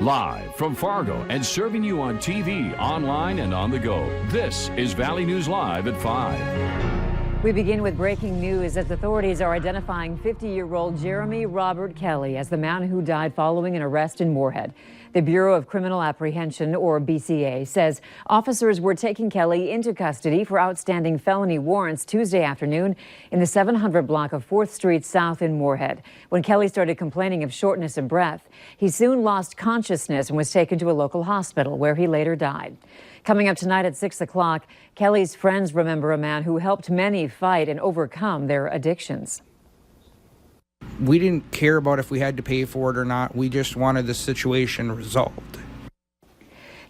Live from Fargo and serving you on TV, online, and on the go. This is Valley News Live at 5. We begin with breaking news as authorities are identifying 50-year-old Jeremy Robert Kelly as the man who died following an arrest in Moorhead. The Bureau of Criminal Apprehension, or BCA, says officers were taking Kelly into custody for outstanding felony warrants Tuesday afternoon in the 700 block of 4th Street South in Moorhead. When Kelly started complaining of shortness of breath, he soon lost consciousness and was taken to a local hospital where he later died. Coming up tonight at 6 o'clock, Kelly's friends remember a man who helped many fight and overcome their addictions. We didn't care about if we had to pay for it or not. We just wanted the situation resolved.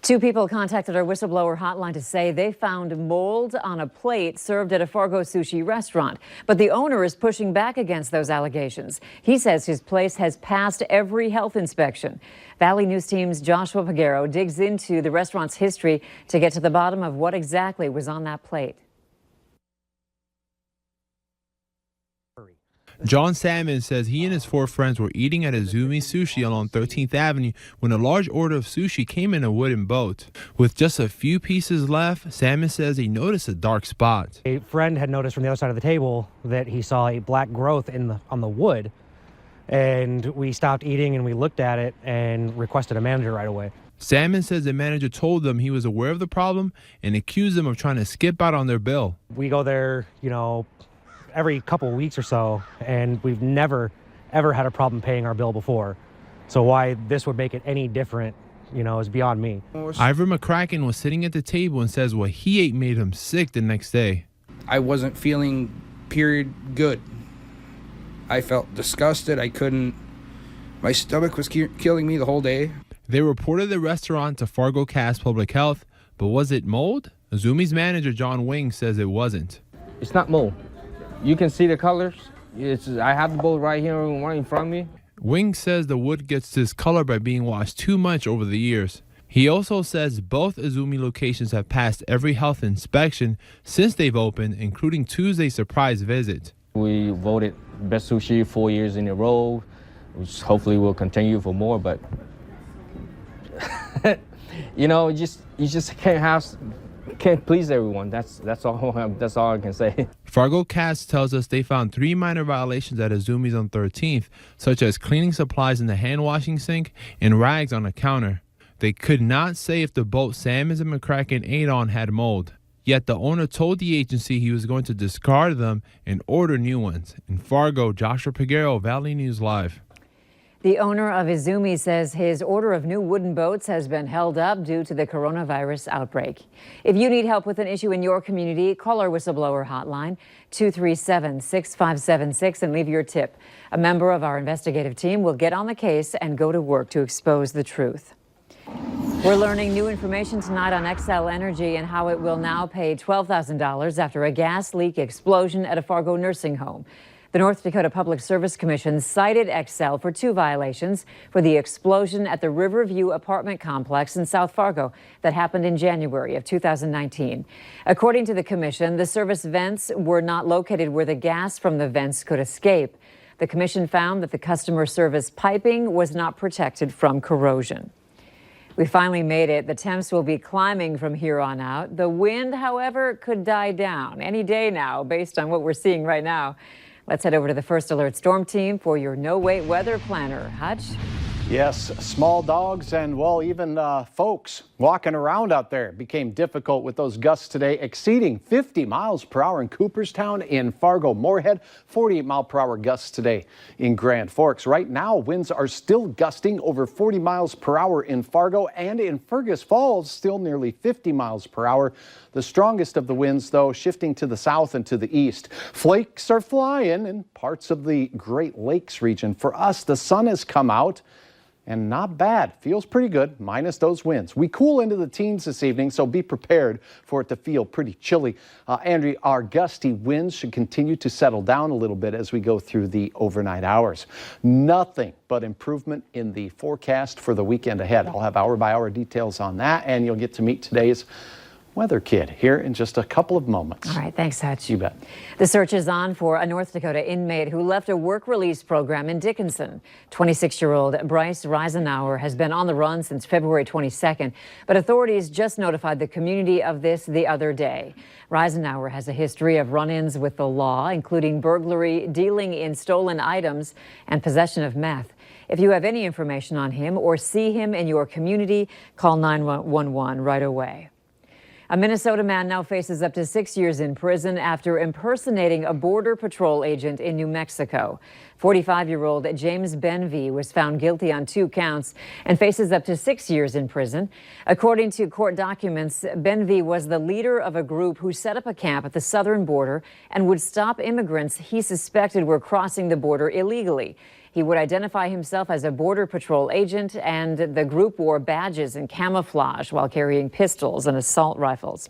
2 people contacted our whistleblower hotline to say they found mold on a plate served at a Fargo sushi restaurant. But the owner is pushing back against those allegations. He says his place has passed every health inspection. Valley News Team's Joshua Pagero digs into the restaurant's history to get to the bottom of what exactly was on that plate. John Salmon says he and his 4 friends were eating at Izumi Sushi along 13th Avenue when a large order of sushi came in a wooden boat. With just a few pieces left, Salmon says he noticed a dark spot. A friend had noticed from the other side of the table that he saw a black growth on the wood, and we stopped eating and we looked at it and requested a manager right away. Salmon says the manager told them he was aware of the problem and accused them of trying to skip out on their bill. We go there, every couple of weeks or so, and we've never, ever had a problem paying our bill before. So why this would make it any different, is beyond me. Ivor McCracken was sitting at the table and says what he ate made him sick the next day. I wasn't feeling, good. I felt disgusted. My stomach was killing me the whole day. They reported the restaurant to Fargo Cass Public Health, but was it mold? Izumi's manager, John Wing, says it wasn't. It's not mold. You can see the colors. I have the bowl right here, right in front of me. Wing says the wood gets this color by being washed too much over the years. He also says both Izumi locations have passed every health inspection since they've opened, including Tuesday's surprise visit. We voted best sushi 4 years in a row, which hopefully will continue for more, but you just can't please everyone. That's all I can say. Fargo Cass tells us they found 3 minor violations at Izumi's on 13th, such as cleaning supplies in the hand washing sink and rags on the counter. They could not say if the boat Salmon and McCracken ate on had mold. Yet the owner told the agency he was going to discard them and order new ones. In Fargo, Joshua Pagero, Valley News Live. The owner of Izumi says his order of new wooden boats has been held up due to the coronavirus outbreak. If you need help with an issue in your community, call our whistleblower hotline, 237-6576, and leave your tip. A member of our investigative team will get on the case and go to work to expose the truth. We're learning new information tonight on Xcel Energy and how it will now pay $12,000 after a gas leak explosion at a Fargo nursing home. The North Dakota Public Service Commission cited Xcel for 2 violations for the explosion at the Riverview apartment complex in South Fargo that happened in January of 2019. According to the commission, the service vents were not located where the gas from the vents could escape. The commission found that the customer service piping was not protected from corrosion. We finally made it. The temps will be climbing from here on out. The wind, however, could die down any day now based on what we're seeing right now. Let's head over to the First Alert Storm Team for your no-wait weather planner. Hutch? Yes, small dogs and, well, even folks walking around out there became difficult with those gusts today, exceeding 50 miles per hour in Cooperstown, in Fargo, Moorhead, 48-mile-per-hour gusts today in Grand Forks. Right now, winds are still gusting over 40 miles per hour in Fargo, and in Fergus Falls, still nearly 50 miles per hour. The strongest of the winds, though, shifting to the south and to the east. Flakes are flying in parts of the Great Lakes region. For us, the sun has come out. And not bad. Feels pretty good, minus those winds. We cool into the teens this evening, so be prepared for it to feel pretty chilly. Andrea, our gusty winds should continue to settle down a little bit as we go through the overnight hours. Nothing but improvement in the forecast for the weekend ahead. I'll have hour-by-hour details on that, and you'll get to meet today's Weather Kid here in just a couple of moments. All right, thanks, Hutch. You bet. The search is on for a North Dakota inmate who left a work release program in Dickinson. 26-year-old Bryce Reisenauer has been on the run since February 22nd, but authorities just notified the community of this the other day. Reisenauer has a history of run-ins with the law, including burglary, dealing in stolen items, and possession of meth. If you have any information on him or see him in your community, call 911 right away. A Minnesota man now faces up to 6 years in prison after impersonating a Border Patrol agent in New Mexico. 45-year-old James Benvie was found guilty on 2 counts and faces up to 6 years in prison. According to court documents, Benvie was the leader of a group who set up a camp at the southern border and would stop immigrants he suspected were crossing the border illegally. He would identify himself as a Border Patrol agent, and the group wore badges and camouflage while carrying pistols and assault rifles.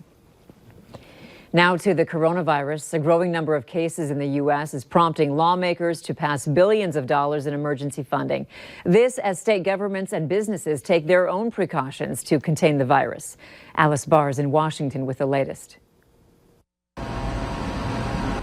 Now to the coronavirus. A growing number of cases in the U.S. is prompting lawmakers to pass billions of dollars in emergency funding. This as state governments and businesses take their own precautions to contain the virus. Alice Barrs in Washington with the latest.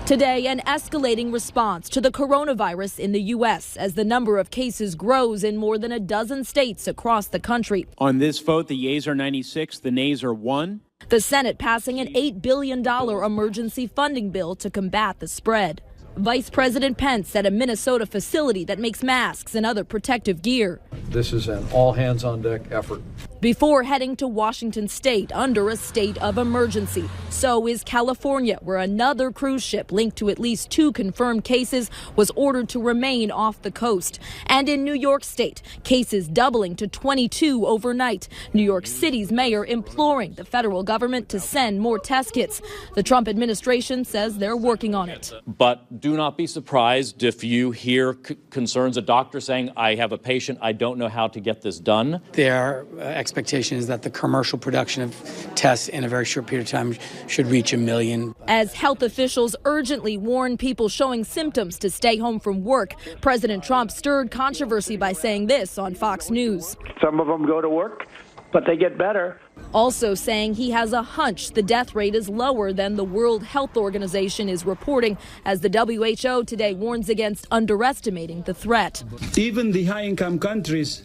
Today, an escalating response to the coronavirus in the U.S. as the number of cases grows in more than a dozen states across the country. On this vote, the yeas are 96, the nays are 1. The Senate passing an $8 billion emergency funding bill to combat the spread. Vice President Pence at a Minnesota facility that makes masks and other protective gear. This is an all-hands-on-deck effort. Before heading to Washington state under a state of emergency. So is California, where another cruise ship linked to at least 2 confirmed cases was ordered to remain off the coast. And in New York State, cases doubling to 22 overnight. New York City's mayor imploring the federal government to send more test kits. The Trump administration says they're working on it. But do not be surprised if you hear concerns, a doctor saying, I have a patient, I don't know how to get this done. Their expectation is that the commercial production of tests in a very short period of time should reach 1 million. As health officials urgently warn people showing symptoms to stay home from work, President Trump stirred controversy by saying this on Fox News. Some of them go to work, but they get better. Also saying he has a hunch the death rate is lower than the World Health Organization is reporting, as the WHO today warns against underestimating the threat. Even the high-income countries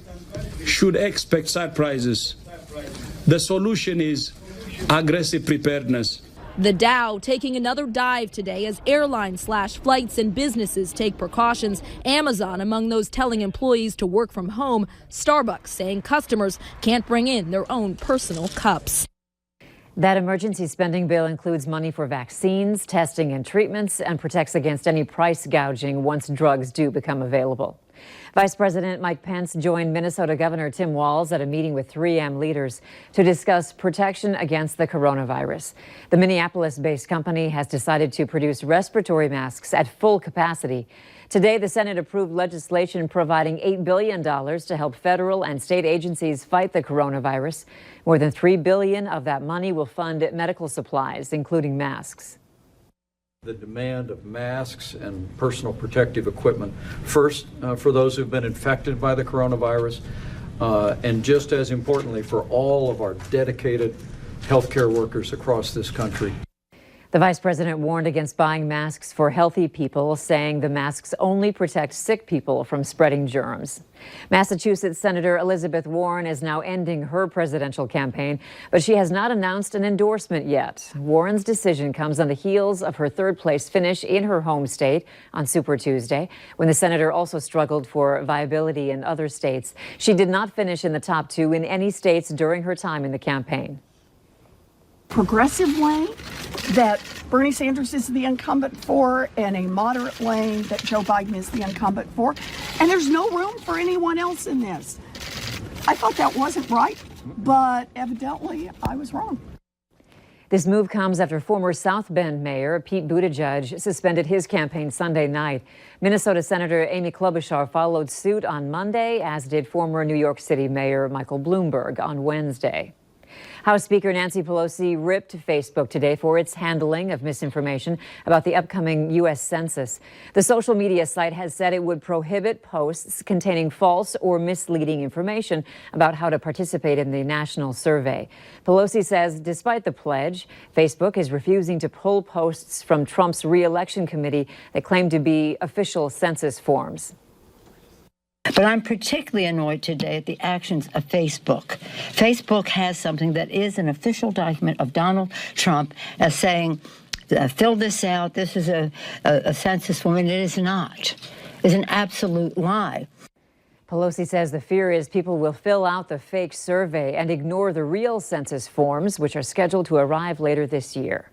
should expect surprises. The solution is aggressive preparedness. The Dow taking another dive today as airlines slash flights and businesses take precautions. Amazon among those telling employees to work from home. Starbucks saying customers can't bring in their own personal cups. That emergency spending bill includes money for vaccines, testing and treatments, and protects against any price gouging once drugs do become available. Vice President Mike Pence joined Minnesota Governor Tim Walz at a meeting with 3M leaders to discuss protection against the coronavirus. The Minneapolis-based company has decided to produce respiratory masks at full capacity. Today, the Senate approved legislation providing $8 billion to help federal and state agencies fight the coronavirus. More than $3 billion of that money will fund medical supplies, including masks. The demand of masks and personal protective equipment, first for those who've been infected by the coronavirus, and just as importantly for all of our dedicated healthcare workers across this country. The vice president warned against buying masks for healthy people, saying the masks only protect sick people from spreading germs. Massachusetts Senator Elizabeth Warren is now ending her presidential campaign, but she has not announced an endorsement yet. Warren's decision comes on the heels of her third-place finish in her home state on Super Tuesday, when the senator also struggled for viability in other states. She did not finish in the top 2 in any states during her time in the campaign. Progressive lane that Bernie Sanders is the incumbent for, and a moderate lane that Joe Biden is the incumbent for. And there's no room for anyone else in this. I thought that wasn't right, but evidently I was wrong. This move comes after former South Bend Mayor Pete Buttigieg suspended his campaign Sunday night. Minnesota Senator Amy Klobuchar followed suit on Monday, as did former New York City Mayor Michael Bloomberg on Wednesday. House Speaker Nancy Pelosi ripped Facebook today for its handling of misinformation about the upcoming U.S. Census. The social media site has said it would prohibit posts containing false or misleading information about how to participate in the national survey. Pelosi says despite the pledge, Facebook is refusing to pull posts from Trump's re-election committee that claim to be official census forms. But I'm particularly annoyed today at the actions of Facebook. Facebook has something that is an official document of Donald Trump as saying, fill this out, this is a census form, and it is not. It's an absolute lie. Pelosi says the fear is people will fill out the fake survey and ignore the real census forms, which are scheduled to arrive later this year.